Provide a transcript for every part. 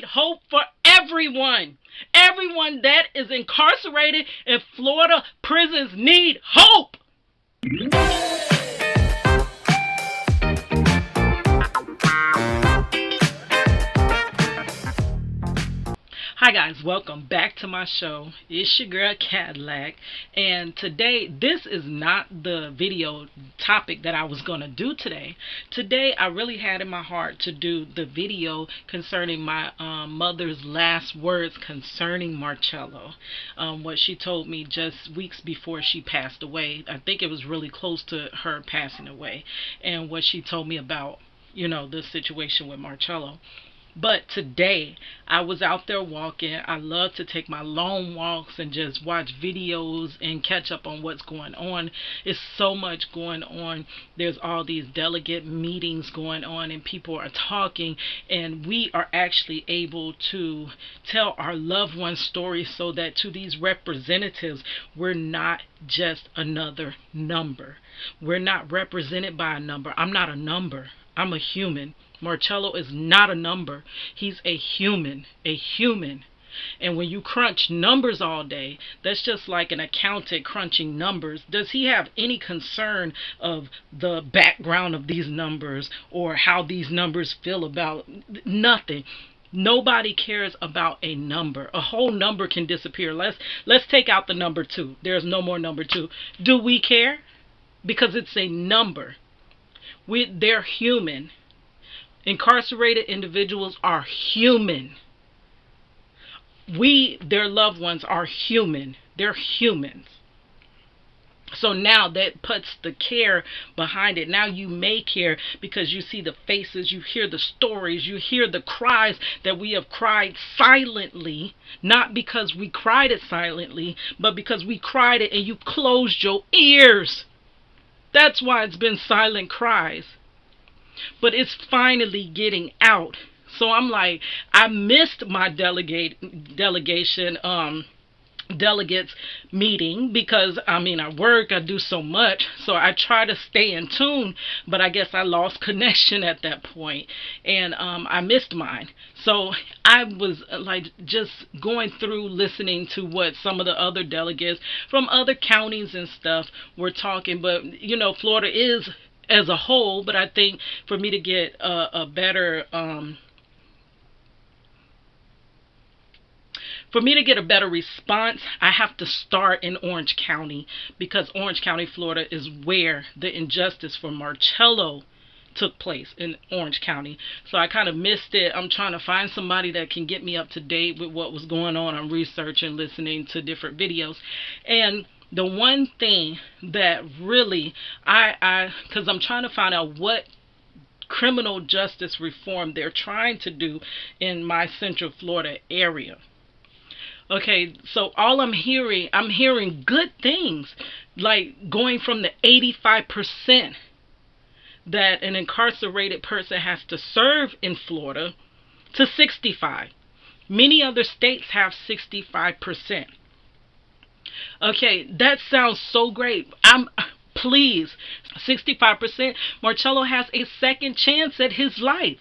need hope for everyone. Everyone that is incarcerated in Florida prisons need hope. Hi guys, welcome back to my show. It's your girl Cadillac, and today this is not the video topic that I was going to do today. Today I really had in my heart to do the video concerning my mother's last words concerning Marcello. What she told me just weeks before she passed away. I think it was really close to her passing away, and what she told me about, the situation with Marcello. But today, I was out there walking. I love to take my long walks and just watch videos and catch up on what's going on. It's so much going on. There's all these delegate meetings going on and people are talking, and we are actually able to tell our loved ones' stories so that to these representatives, we're not just another number. We're not represented by a number. I'm not a number. I'm a human. Marcello is not a number. He's a human. A human. And when you crunch numbers all day, that's just like an accountant crunching numbers. Does he have any concern of the background of these numbers or how these numbers feel about nothing? Nobody cares about a number. A whole number can disappear. Let's take out the number 2. There's no more number 2. Do we care? Because it's a number. They're human. Incarcerated individuals are human. Their loved ones, are human. They're humans. So now that puts the care behind it. Now you may care because you see the faces, you hear the stories, you hear the cries that we have cried silently. Not because we cried it silently, but because we cried it and you closed your ears. That's why it's been silent cries. But it's finally getting out. So I'm like, I missed my delegation delegates meeting because I work, I do so much, so I try to stay in tune, but I guess I lost connection at that point, and I missed mine. So I was like just going through listening to what some of the other delegates from other counties and stuff were talking, but Florida is as a whole, but I think for me to get a better response, I have to start in Orange County, because Orange County, Florida is where the injustice for Marcello took place, in Orange County. So I kind of missed it. I'm trying to find somebody that can get me up to date with what was going on. I'm researching, listening to different videos, and the one thing that really because I'm trying to find out what criminal justice reform they're trying to do in my Central Florida area. Okay, so I'm hearing good things, like going from the 85% that an incarcerated person has to serve in Florida to 65%. Many other states have 65%. Okay, that sounds so great. Please, 65%. Marcello has a second chance at his life.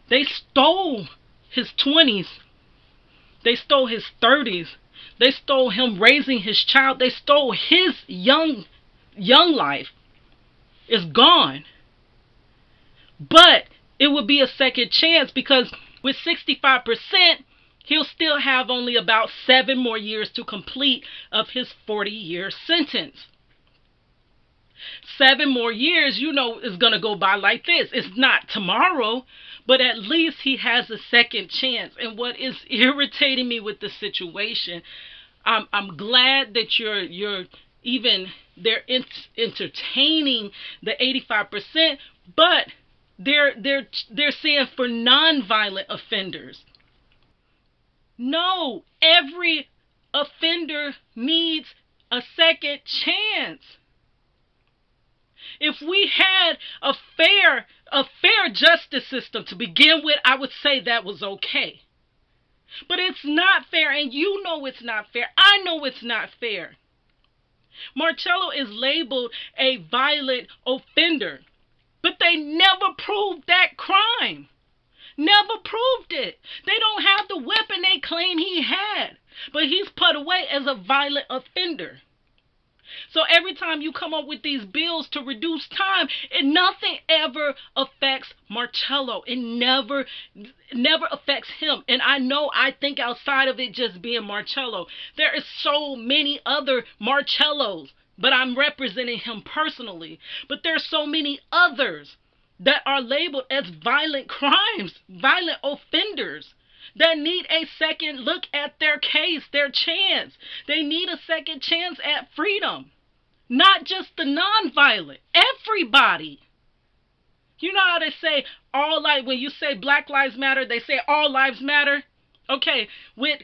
They stole his 20s. They stole his 30s. They stole him raising his child. They stole his young life. It's gone. But it would be a second chance, because with 65%, he'll still have only about 7 more years to complete of his 40-year sentence. 7 more years, is going to go by like this. It's not tomorrow, but at least he has a second chance. And what is irritating me with the situation, I'm glad that they're entertaining the 85%, but they're saying for nonviolent offenders. No, every offender needs a second chance. If we had a fair justice system to begin with, I would say that was okay. But it's not fair, and you know it's not fair. I know it's not fair. Marcello is labeled a violent offender, but they never proved that crime. never proved it. They don't have the weapon they claim he had, but he's put away as a violent offender. So every time you come up with these bills to reduce time, nothing ever affects Marcello. It never affects him. And I think outside of it just being Marcello, there is so many other Marcellos, but I'm representing him personally. But there's so many others that are labeled as violent crimes, violent offenders, that need a second look at their case, their chance. They need a second chance at freedom. Not just the non-violent. Everybody. You know how they say all life, when you say Black Lives Matter, they say all lives matter? Okay, with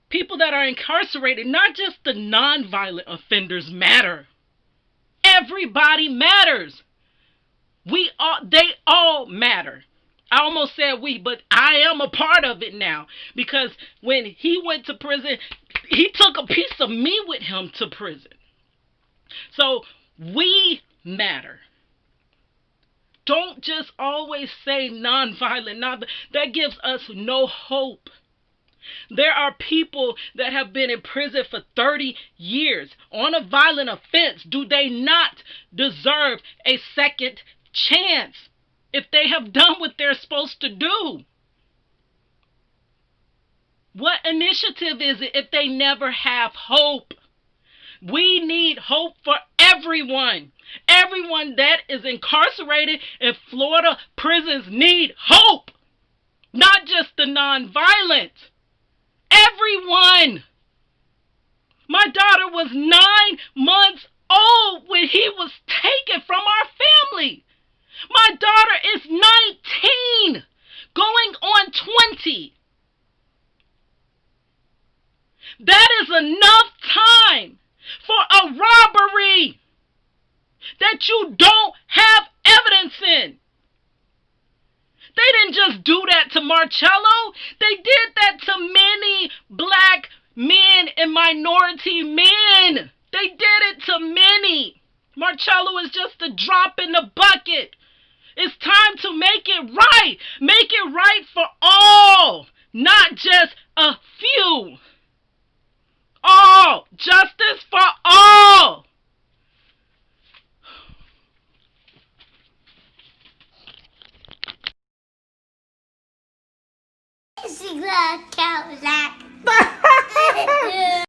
people that are incarcerated, not just the non-violent offenders matter. Everybody matters. They all matter. I almost said we, but I am a part of it now. Because when he went to prison, he took a piece of me with him to prison. So we matter. Don't just always say nonviolent. That gives us no hope. There are people that have been in prison for 30 years on a violent offense. Do they not deserve a second chance if they have done what they're supposed to do? What initiative is it if they never have hope? We need hope for everyone. Everyone that is incarcerated in Florida prisons need hope. Not just the non-violent. Everyone. My daughter was 9 months old when he was taken from our family. My daughter is 19, going on 20. That is enough time for a robbery that you don't have evidence in. They didn't just do that to Marcello. They did that to many black men and minority men. They did it to many. Marcello is just a drop in the bucket. It's time to make it right. Make it right for all, not just a few. All. Justice for all. It's a